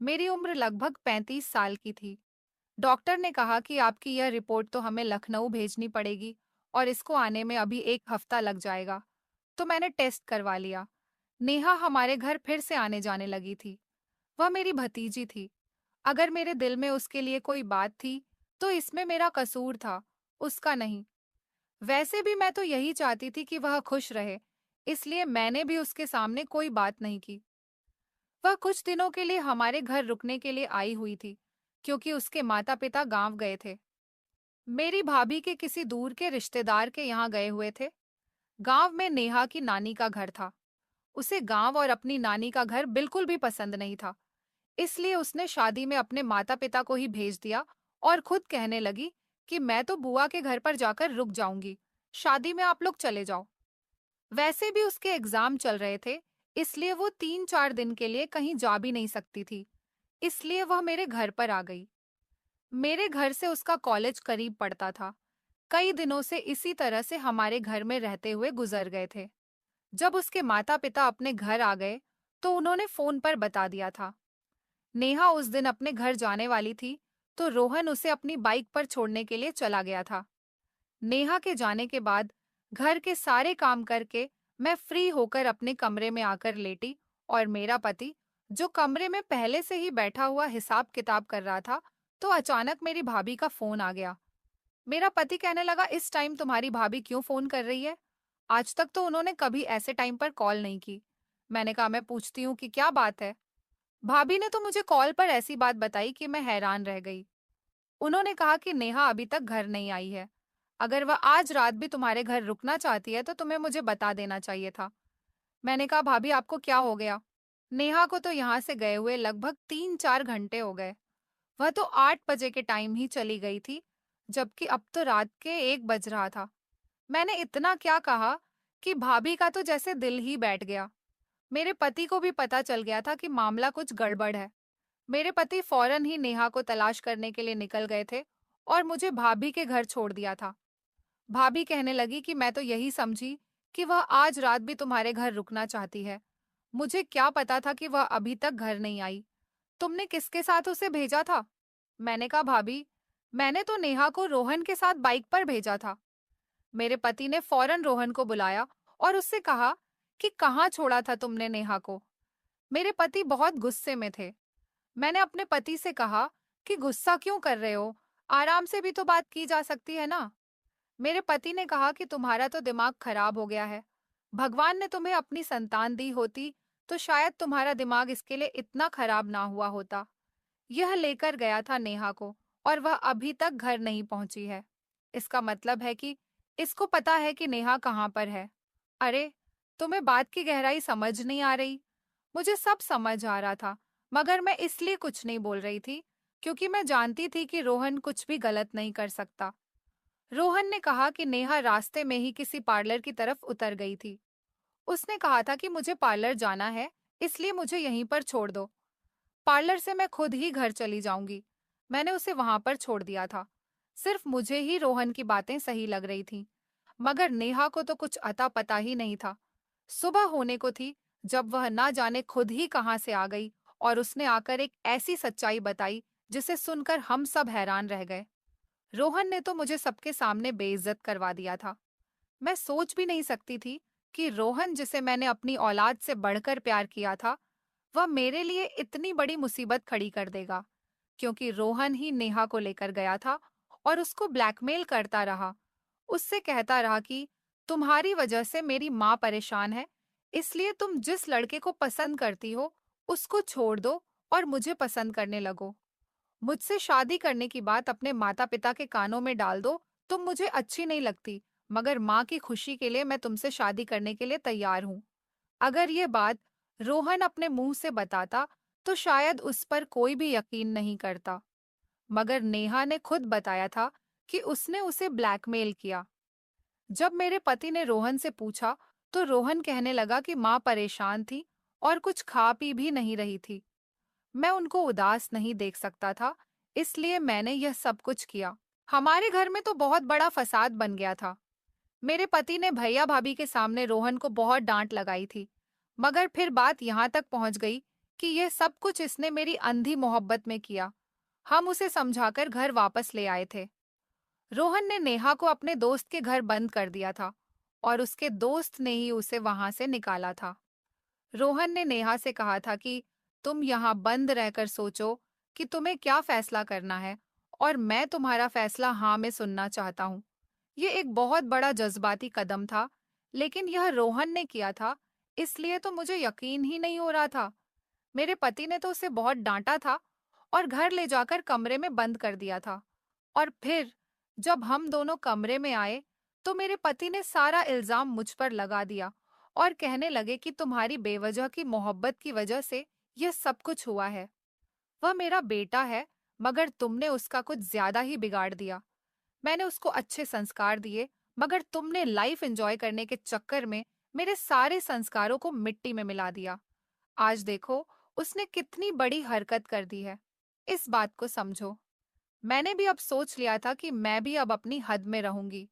मेरी उम्र लगभग 35 साल की थी। डॉक्टर ने कहा कि आपकी यह रिपोर्ट तो हमें लखनऊ भेजनी पड़ेगी और इसको आने में अभी 1 हफ्ता लग जाएगा। तो मैंने टेस्ट करवा लिया। नेहा हमारे घर फिर से आने जाने लगी थी। वह मेरी भतीजी थी। अगर मेरे दिल में उसके लिए कोई बात थी तो इसमें मेरा कसूर था, उसका नहीं। वैसे भी मैं तो यही चाहती थी कि वह खुश रहे, इसलिए मैंने भी उसके सामने कोई बात नहीं की। वह कुछ दिनों के लिए हमारे घर रुकने के लिए आई हुई थी, क्योंकि उसके माता पिता गांव गए थे। मेरी भाभी के किसी दूर के रिश्तेदार के यहाँ गए हुए थे। गांव में नेहा की नानी का घर था। उसे गांव और अपनी नानी का घर बिल्कुल भी पसंद नहीं था। इसलिए उसने शादी में अपने माता पिता को ही भेज दिया और खुद कहने लगी कि मैं तो बुआ के घर पर जाकर रुक जाऊंगी, शादी में आप लोग चले जाओ। वैसे भी उसके एग्जाम चल रहे थे, इसलिए वो 3-4 दिन के लिए कहीं जा भी नहीं सकती थी। इसलिए वह मेरे घर पर आ गई। मेरे घर से उसका कॉलेज करीब पड़ता था। कई दिनों से इसी तरह से हमारे घर में रहते हुए गुजर गए थे। जब उसके माता पिता अपने घर आ गए तो उन्होंने फोन पर बता दिया था। नेहा उस दिन अपने घर जाने वाली थी, तो रोहन उसे अपनी बाइक पर छोड़ने के लिए चला गया था। नेहा के जाने के बाद घर के सारे काम करके मैं फ्री होकर अपने कमरे में आकर लेटी और मेरा पति, जो कमरे में पहले से ही बैठा हुआ हिसाब किताब कर रहा था, तो अचानक मेरी भाभी का फोन आ गया। मेरा पति कहने लगा, इस टाइम तुम्हारी भाभी क्यों फोन कर रही है? आज तक तो उन्होंने कभी ऐसे टाइम पर कॉल नहीं की। मैंने कहा, मैं पूछती हूँ कि क्या बात है। भाभी ने तो मुझे कॉल पर ऐसी बात बताई कि मैं हैरान रह गई। उन्होंने कहा कि नेहा अभी तक घर नहीं आई है। अगर वह आज रात भी तुम्हारे घर रुकना चाहती है तो तुम्हें मुझे बता देना चाहिए था। मैंने कहा, भाभी आपको क्या हो गया? नेहा को तो यहाँ से गए हुए लगभग 3-4 घंटे हो गए। वह तो 8 बजे के टाइम ही चली गई थी, जबकि अब तो रात के 1 बज रहा था। मैंने इतना क्या कहा कि भाभी का तो जैसे दिल ही बैठ गया। मेरे पति को भी पता चल गया था कि मामला कुछ गड़बड़ है। मेरे पति फौरन ही नेहा को तलाश करने के लिए निकल गए थे और मुझे भाभी के घर छोड़ दिया था। भाभी कहने लगी कि मैं तो यही समझी कि वह आज रात भी तुम्हारे घर रुकना चाहती है। मुझे क्या पता था कि वह अभी तक घर नहीं आई। तुमने किसके साथ उसे भेजा था? मैंने कहा, भाभी, मैंने तो नेहा को रोहन के साथ बाइक पर भेजा था। मेरे पति ने फौरन रोहन को बुलाया और उससे कहा कि कहाँ छोड़ा था तुमने नेहा को। मेरे पति बहुत गुस्से में थे। मैंने अपने पति से कहा कि गुस्सा क्यों कर रहे हो, आराम से भी तो बात की जा सकती है ना। मेरे पति ने कहा कि तुम्हारा तो दिमाग खराब हो गया है। भगवान ने तुम्हें अपनी संतान दी होती तो शायद तुम्हारा दिमाग इसके लिए इतना खराब ना हुआ होता। यह लेकर गया था नेहा को और वह अभी तक घर नहीं पहुंची है। इसका मतलब है कि इसको पता है कि नेहा कहाँ पर है। अरे, तुम्हें बात की गहराई समझ नहीं आ रही? मुझे सब समझ आ रहा था, मगर मैं इसलिए कुछ नहीं बोल रही थी क्योंकि मैं जानती थी कि रोहन कुछ भी गलत नहीं कर सकता। रोहन ने कहा कि नेहा रास्ते में ही किसी पार्लर की तरफ उतर गई थी। उसने कहा था कि मुझे पार्लर जाना है, इसलिए मुझे यहीं पर छोड़ दो। पार्लर से मैं खुद ही घर चली जाऊंगी। मैंने उसे वहां पर छोड़ दिया था। सिर्फ मुझे ही रोहन की बातें सही लग रही थीं, मगर नेहा को तो कुछ अता पता ही नहीं था। सुबह होने को थी जब वह ना जाने खुद ही कहां से आ गई और उसने आकर एक ऐसी सच्चाई बताई जिसे सुनकर हम सब हैरान रह गए। रोहन ने तो मुझे सबके सामने बेइज्जत करवा दिया था। मैं सोच भी नहीं सकती थी कि रोहन, जिसे मैंने अपनी औलाद से बढ़कर प्यार किया था, वह मेरे लिए इतनी बड़ी मुसीबत खड़ी कर देगा, क्योंकि रोहन ही नेहा को लेकर गया था और उसको ब्लैकमेल करता रहा। उससे कहता रहा कि तुम्हारी वजह से मेरी माँ परेशान है, इसलिए तुम जिस लड़के को पसंद करती हो उसको छोड़ दो और मुझे पसंद करने लगो। मुझसे शादी करने की बात अपने माता पिता के कानों में डाल दो। तुम मुझे अच्छी नहीं लगती, मगर माँ की खुशी के लिए मैं तुमसे शादी करने के लिए तैयार हूँ। अगर ये बात रोहन अपने मुंह से बताता तो शायद उस पर कोई भी यकीन नहीं करता, मगर नेहा ने खुद बताया था कि उसने उसे ब्लैकमेल किया। जब मेरे पति ने रोहन से पूछा तो रोहन कहने लगा कि माँ परेशान थी और कुछ खा पी भी नहीं रही थी। मैं उनको उदास नहीं देख सकता था, इसलिए मैंने यह सब कुछ किया। हमारे घर में तो बहुत बड़ा फसाद बन गया था। मेरे पति ने भैया भाभी के सामने रोहन को बहुत डांट लगाई थी, मगर फिर बात यहाँ तक पहुंच गई कि यह सब कुछ इसने मेरी अंधी मोहब्बत में किया। हम उसे समझाकर घर वापस ले आए थे। रोहन ने नेहा को अपने दोस्त के घर बंद कर दिया था और उसके दोस्त ने ही उसे वहां से निकाला था। रोहन ने नेहा से कहा था कि तुम यहाँ बंद रहकर सोचो कि तुम्हें क्या फैसला करना है, और मैं तुम्हारा फैसला हाँ में सुनना चाहता हूँ। ये एक बहुत बड़ा जज्बाती कदम था, लेकिन यह रोहन ने किया था, इसलिए तो मुझे यकीन ही नहीं हो रहा था। मेरे पति ने तो उसे बहुत डांटा था और घर ले जाकर कमरे में बंद कर दिया था। और फिर जब हम दोनों कमरे में आए तो मेरे पति ने सारा इल्जाम मुझ पर लगा दिया और कहने लगे कि तुम्हारी बेवजह की मोहब्बत की वजह से यह सब कुछ हुआ है। वह मेरा बेटा है, मगर तुमने उसका कुछ ज्यादा ही बिगाड़ दिया। मैंने उसको अच्छे संस्कार दिए, मगर तुमने लाइफ एंजॉय करने के चक्कर में मेरे सारे संस्कारों को मिट्टी में मिला दिया। आज देखो उसने कितनी बड़ी हरकत कर दी है। इस बात को समझो। मैंने भी अब सोच लिया था कि मैं भी अब अपनी हद में रहूंगी।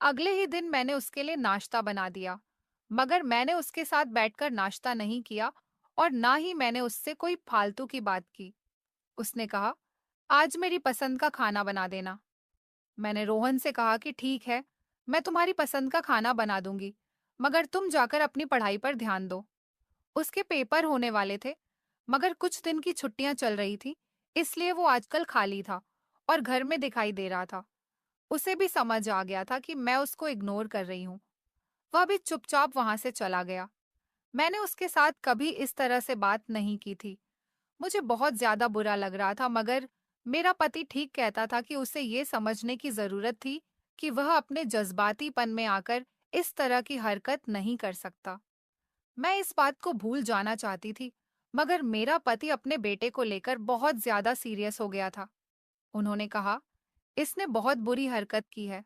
अगले ही दिन मैंने उसके लिए नाश्ता बना दिया, मगर मैंने उसके साथ बैठकर नाश्ता नहीं किया और ना ही मैंने उससे कोई फालतू की बात की। उसने कहा, आज मेरी पसंद का खाना बना देना। मैंने रोहन से कहा कि ठीक है, मैं तुम्हारी पसंद का खाना बना दूंगी, मगर तुम जाकर अपनी पढ़ाई पर ध्यान दो। उसके पेपर होने वाले थे, मगर कुछ दिन की छुट्टियां चल रही थी, इसलिए वो आजकल खाली था और घर में दिखाई दे रहा था। उसे भी समझ आ गया था कि मैं उसको इग्नोर कर रही हूँ। वह भी चुपचाप वहां से चला गया। मैंने उसके साथ कभी इस तरह से बात नहीं की थी। मुझे बहुत ज्यादा बुरा लग रहा था, मगर मेरा पति ठीक कहता था कि उसे ये समझने की जरूरत थी कि वह अपने जज्बातीपन में आकर इस तरह की हरकत नहीं कर सकता। मैं इस बात को भूल जाना चाहती थी, मगर मेरा पति अपने बेटे को लेकर बहुत ज्यादा सीरियस हो गया था। उन्होंने कहा, इसने बहुत बुरी हरकत की है।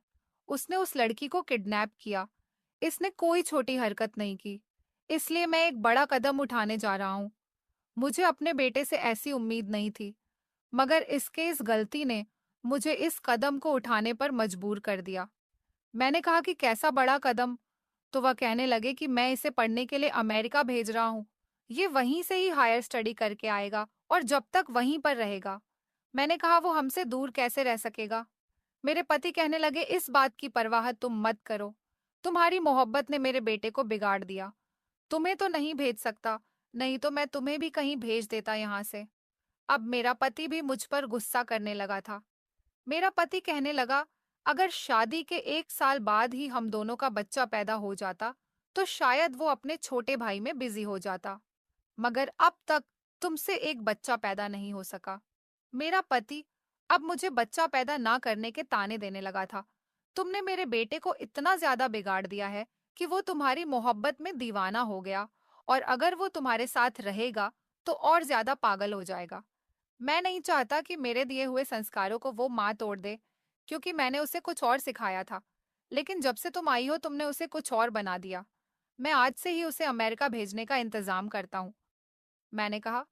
उसने उस लड़की को किडनैप किया। इसने कोई छोटी हरकत नहीं की। इसलिए मैं एक बड़ा कदम उठाने जा रहा हूँ। मुझे अपने बेटे से ऐसी उम्मीद नहीं थी, मगर इसके इस गलती ने मुझे इस कदम को उठाने पर मजबूर कर दिया। मैंने कहा कि कैसा बड़ा कदम? तो वह कहने लगे कि मैं इसे पढ़ने के लिए अमेरिका भेज रहा हूँ। ये वहीं से ही हायर स्टडी करके आएगा और जब तक वहीं पर रहेगा। मैंने कहा वो हमसे दूर कैसे रह सकेगा? मेरे पति कहने लगे इस बात की परवाह तुम मत करो। तुम्हारी मोहब्बत ने मेरे बेटे को बिगाड़ दिया। तुम्हें तो नहीं भेज सकता, नहीं तो मैं तुम्हें भी कहीं भेज देता यहाँ से। अब मेरा पति भी मुझ पर गुस्सा करने लगा था। मेरा पति कहने लगा, अगर शादी के 1 साल बाद ही हम दोनों का बच्चा पैदा हो जाता, तो शायद वो अपने छोटे भाई में बिजी हो जाता। मगर अब तक तुमसे एक बच्चा पैदा नहीं हो सका। मेरा पति अब मुझे बच्चा पैदा ना करने के ताने देने लगा था। तुमने मेरे बेटे को इतना ज्यादा बिगाड़ दिया है कि वो तुम्हारी मोहब्बत में दीवाना हो गया, और अगर वो तुम्हारे साथ रहेगा तो और ज्यादा पागल हो जाएगा। मैं नहीं चाहता कि मेरे दिए हुए संस्कारों को वो माँ तोड़ दे, क्योंकि मैंने उसे कुछ और सिखाया था। लेकिन जब से तुम आई हो तुमने उसे कुछ और बना दिया। मैं आज से ही उसे अमेरिका भेजने का इंतजाम करता हूँ। मैंने कहा,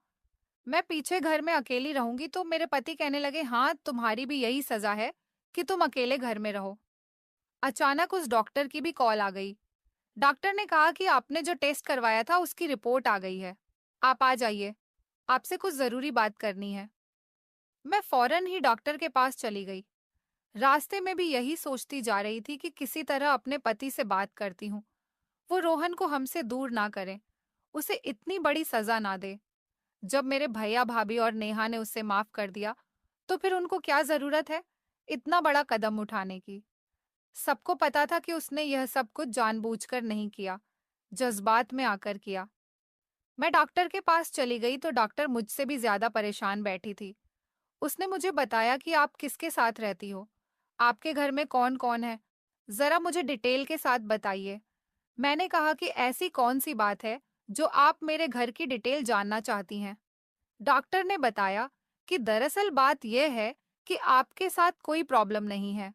मैं पीछे घर में अकेली रहूंगी। तो मेरे पति कहने लगे, हाँ, तुम्हारी भी यही सजा है कि तुम अकेले घर में रहो। अचानक उस डॉक्टर की भी कॉल आ गई। डॉक्टर ने कहा कि आपने जो टेस्ट करवाया था उसकी रिपोर्ट आ गई है। आप आ जाइए, आपसे कुछ जरूरी बात करनी है। मैं फौरन ही डॉक्टर के पास चली गई। रास्ते में भी यही सोचती जा रही थी कि किसी तरह अपने पति से बात करती हूँ। वो रोहन को हमसे दूर ना करे, उसे इतनी बड़ी सजा ना दे। जब मेरे भैया भाभी और नेहा ने उसे माफ कर दिया, तो फिर उनको क्या जरूरत है इतना बड़ा कदम उठाने की? सबको पता था कि उसने यह सब कुछ जानबूझकर नहीं किया, जज्बात में आकर किया। मैं डॉक्टर के पास चली गई तो डॉक्टर मुझसे भी ज्यादा परेशान बैठी थी। उसने मुझे बताया कि आप किसके साथ रहती हो, आपके घर में कौन कौन है, जरा मुझे डिटेल के साथ बताइए। मैंने कहा कि ऐसी कौन सी बात है जो आप मेरे घर की डिटेल जानना चाहती हैं। डॉक्टर ने बताया कि दरअसल बात यह है कि आपके साथ कोई प्रॉब्लम नहीं है।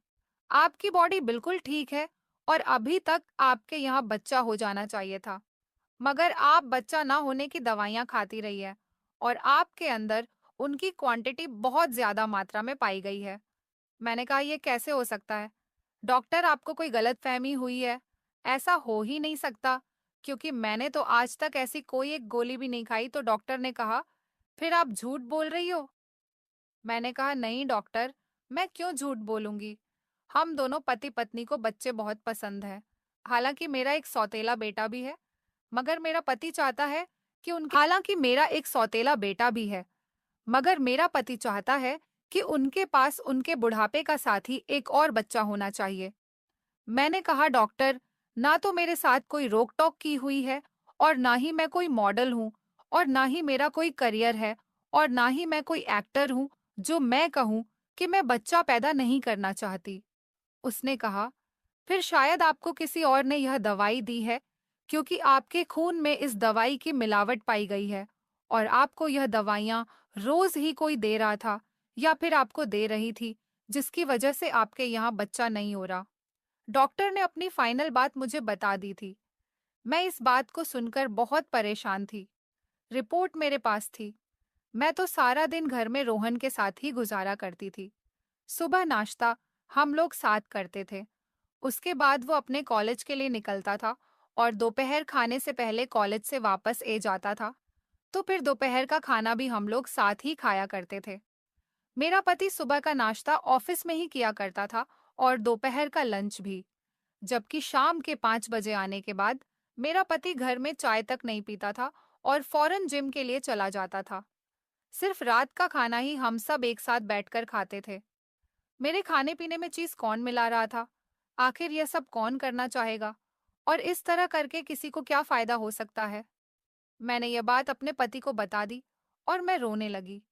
आपकी बॉडी बिल्कुल ठीक है और अभी तक आपके यहाँ बच्चा हो जाना चाहिए था। मगर आप बच्चा ना होने की दवाइयाँ खाती रही है और आपके अंदर उनकी क्वांटिटी बहुत ज्यादा मात्रा में पाई गई है। मैंने कहा, ये कैसे हो सकता है? डॉक्टर, आपको कोई गलतफहमी हुई है। ऐसा हो ही नहीं सकता, क्योंकि मैंने तो आज तक ऐसी कोई एक गोली भी नहीं खाई। तो डॉक्टर ने कहा, फिर आप झूठ बोल रही हो? मैंने कहा, नहीं डॉक्टर, मैं क्यों झूठ बोलूंगी। हम दोनों पति पत्नी को बच्चे बहुत पसंद है। मगर मेरा पति चाहता है हालांकि मेरा एक सौतेला बेटा भी है, मगर मेरा पति चाहता है कि उनके पास उनके बुढ़ापे का साथी एक और बच्चा होना चाहिए। मैंने कहा, डॉक्टर, ना तो मेरे साथ कोई रोक टोक की हुई है, और ना ही मैं कोई मॉडल हूँ, और ना ही मेरा कोई करियर है, और ना ही मैं कोई एक्टर हूँ जो मैं कहूँ कि मैं बच्चा पैदा नहीं करना चाहती। उसने कहा, फिर शायद आपको किसी और ने यह दवाई दी है, क्योंकि आपके खून में इस दवाई की मिलावट पाई गई है, और आपको यह दवाइयाँ रोज ही कोई दे रहा था, या फिर आपको दे रही थी, जिसकी वजह से आपके यहाँ बच्चा नहीं हो रहा। डॉक्टर ने अपनी फाइनल बात मुझे बता दी थी। मैं इस बात को सुनकर बहुत परेशान थी। रिपोर्ट मेरे पास थी। मैं तो सारा दिन घर में रोहन के साथ ही गुजारा करती थी। सुबह नाश्ता हम लोग साथ करते थे। उसके बाद वो अपने कॉलेज के लिए निकलता था, और दोपहर खाने से पहले कॉलेज से वापस ए जाता था। तो फिर दोपहर का खाना भी हम लोग साथ ही खाया करते थे। मेरा पति सुबह का नाश्ता ऑफिस में ही किया करता था, और दोपहर का लंच भी। जबकि शाम के 5 बजे आने के बाद मेरा पति घर में चाय तक नहीं पीता था और फौरन जिम के लिए चला जाता था। सिर्फ रात का खाना ही हम सब एक साथ बैठकर खाते थे। मेरे खाने पीने में चीज कौन मिला रहा था? आखिर यह सब कौन करना चाहेगा? और इस तरह करके किसी को क्या फायदा हो सकता है? मैंने यह बात अपने पति को बता दी और मैं रोने लगी।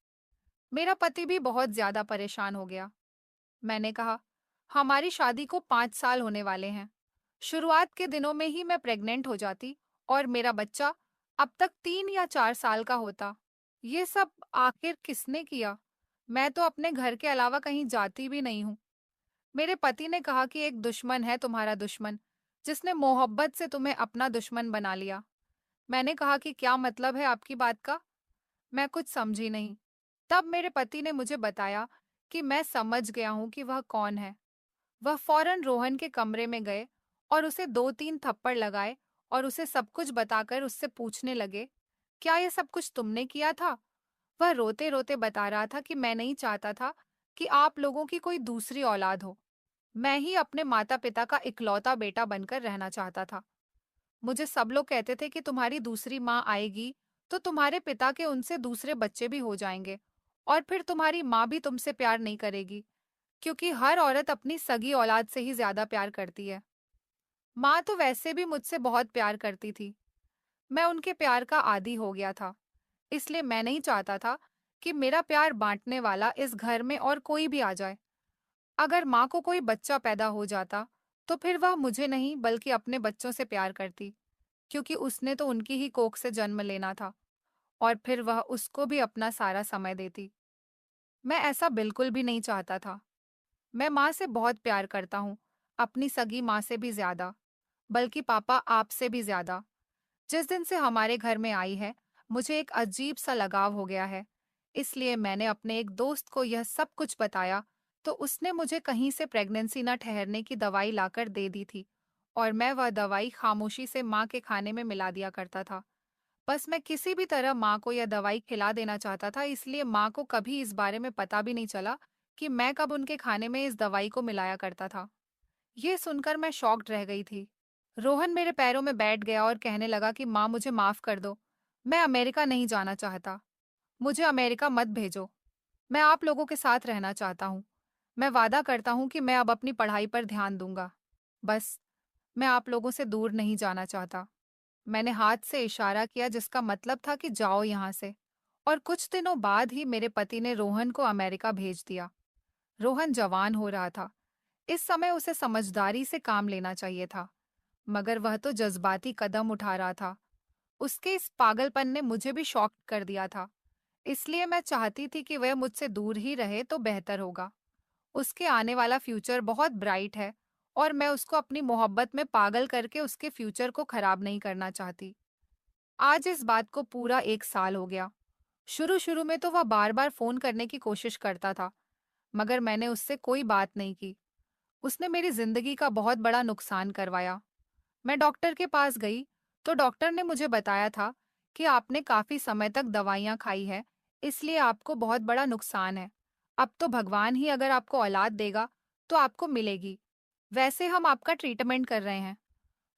मेरा पति भी बहुत ज्यादा परेशान हो गया। मैंने कहा, हमारी शादी को 5 साल होने वाले हैं। शुरुआत के दिनों में ही मैं प्रेग्नेंट हो जाती और मेरा बच्चा अब तक 3 या 4 साल का होता। ये सब आखिर किसने किया? मैं तो अपने घर के अलावा कहीं जाती भी नहीं हूँ। मेरे पति ने कहा कि एक दुश्मन है तुम्हारा दुश्मन, जिसने मोहब्बत से तुम्हें अपना दुश्मन बना लिया। मैंने कहा कि क्या मतलब है आपकी बात का? मैं कुछ समझी नहीं। तब मेरे पति ने मुझे बताया कि मैं समझ गया हूँ कि वह कौन है। वह फौरन रोहन के कमरे में गए और उसे 2-3 थप्पड़ लगाए और उसे सब कुछ बताकर उससे पूछने लगे, क्या ये सब कुछ तुमने किया था? वह रोते रोते बता रहा था कि मैं नहीं चाहता था कि आप लोगों की कोई दूसरी औलाद हो। मैं ही अपने माता पिता का इकलौता बेटा बनकर रहना चाहता था। मुझे सब लोग कहते थे कि तुम्हारी दूसरी माँ आएगी तो तुम्हारे पिता के उनसे दूसरे बच्चे भी हो जाएंगे और फिर तुम्हारी माँ भी तुमसे प्यार नहीं करेगी, क्योंकि हर औरत अपनी सगी औलाद से ही ज्यादा प्यार करती है। माँ तो वैसे भी मुझसे बहुत प्यार करती थी। मैं उनके प्यार का आदी हो गया था, इसलिए मैं नहीं चाहता था कि मेरा प्यार बांटने वाला इस घर में और कोई भी आ जाए। अगर माँ को कोई बच्चा पैदा हो जाता तो फिर वह मुझे नहीं बल्कि अपने बच्चों से प्यार करती, क्योंकि उसने तो उनकी ही कोख से जन्म लेना था, और फिर वह उसको भी अपना सारा समय देती। मैं ऐसा बिल्कुल भी नहीं चाहता था। मैं माँ से बहुत प्यार करता हूँ, अपनी सगी माँ से भी ज्यादा, बल्कि पापा आपसे भी ज्यादा। जिस दिन से हमारे घर में आई है, मुझे एक अजीब सा लगाव हो गया है। इसलिए मैंने अपने एक दोस्त को यह सब कुछ बताया, तो उसने मुझे कहीं से प्रेगनेंसी न ठहरने की दवाई लाकर दे दी थी, और मैं वह दवाई खामोशी से माँ के खाने में मिला दिया करता था। बस मैं किसी भी तरह माँ को यह दवाई खिला देना चाहता था, इसलिए माँ को कभी इस बारे में पता भी नहीं चला कि मैं कब उनके खाने में इस दवाई को मिलाया करता था। ये सुनकर मैं शॉक्ड रह गई थी। रोहन मेरे पैरों में बैठ गया और कहने लगा कि माँ, मुझे माफ कर दो। मैं अमेरिका नहीं जाना चाहता। मुझे अमेरिका मत भेजो। मैं आप लोगों के साथ रहना चाहता हूँ। मैं वादा करता हूँ कि मैं अब अपनी पढ़ाई पर ध्यान दूंगा। बस, मैं आप लोगों से दूर नहीं जाना चाहता। मैंने हाथ से इशारा किया, जिसका मतलब था कि जाओ यहाँ से। और कुछ दिनों बाद ही मेरे पति ने रोहन को अमेरिका भेज दिया। रोहन जवान हो रहा था। इस समय उसे समझदारी से काम लेना चाहिए था, मगर वह तो जज्बाती कदम उठा रहा था। उसके इस पागलपन ने मुझे भी शॉक कर दिया था। इसलिए मैं चाहती थी कि वह मुझसे दूर ही रहे तो बेहतर होगा। उसके आने वाला फ्यूचर बहुत ब्राइट है, और मैं उसको अपनी मोहब्बत में पागल करके उसके फ्यूचर को खराब नहीं करना चाहती। आज इस बात को पूरा 1 साल हो गया। शुरू शुरू में तो वह बार बार फोन करने की कोशिश करता था, मगर मैंने उससे कोई बात नहीं की। उसने मेरी जिंदगी का बहुत बड़ा नुकसान करवाया। मैं डॉक्टर के पास गई तो डॉक्टर ने मुझे बताया था कि आपने काफी समय तक दवाइयाँ खाई है, इसलिए आपको बहुत बड़ा नुकसान है। अब तो भगवान ही अगर आपको औलाद देगा तो आपको मिलेगी। वैसे हम आपका ट्रीटमेंट कर रहे हैं।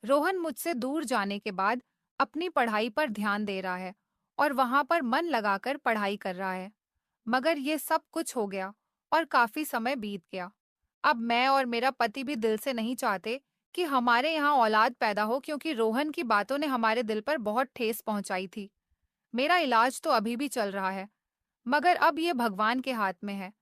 रोहन मुझसे दूर जाने के बाद अपनी पढ़ाई पर ध्यान दे रहा है और वहां पर मन लगाकर पढ़ाई कर रहा है। मगर ये सब कुछ हो गया और काफी समय बीत गया। अब मैं और मेरा पति भी दिल से नहीं चाहते कि हमारे यहाँ औलाद पैदा हो, क्योंकि रोहन की बातों ने हमारे दिल पर बहुत ठेस पहुंचाई थी। मेरा इलाज तो अभी भी चल रहा है, मगर अब ये भगवान के हाथ में है।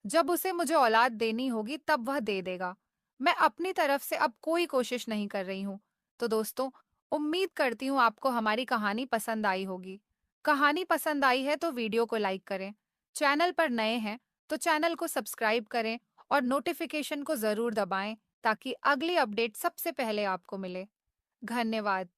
जब उसे मुझे औलाद देनी होगी तब वह दे देगा। मैं अपनी तरफ से अब कोई कोशिश नहीं कर रही हूँ। तो दोस्तों, उम्मीद करती हूँ आपको हमारी कहानी पसंद आई होगी। कहानी पसंद आई है तो वीडियो को लाइक करें। चैनल पर नए हैं तो चैनल को सब्सक्राइब करें और नोटिफिकेशन को जरूर दबाएं, ताकि अगली अपडेट सबसे पहले आपको मिले। धन्यवाद।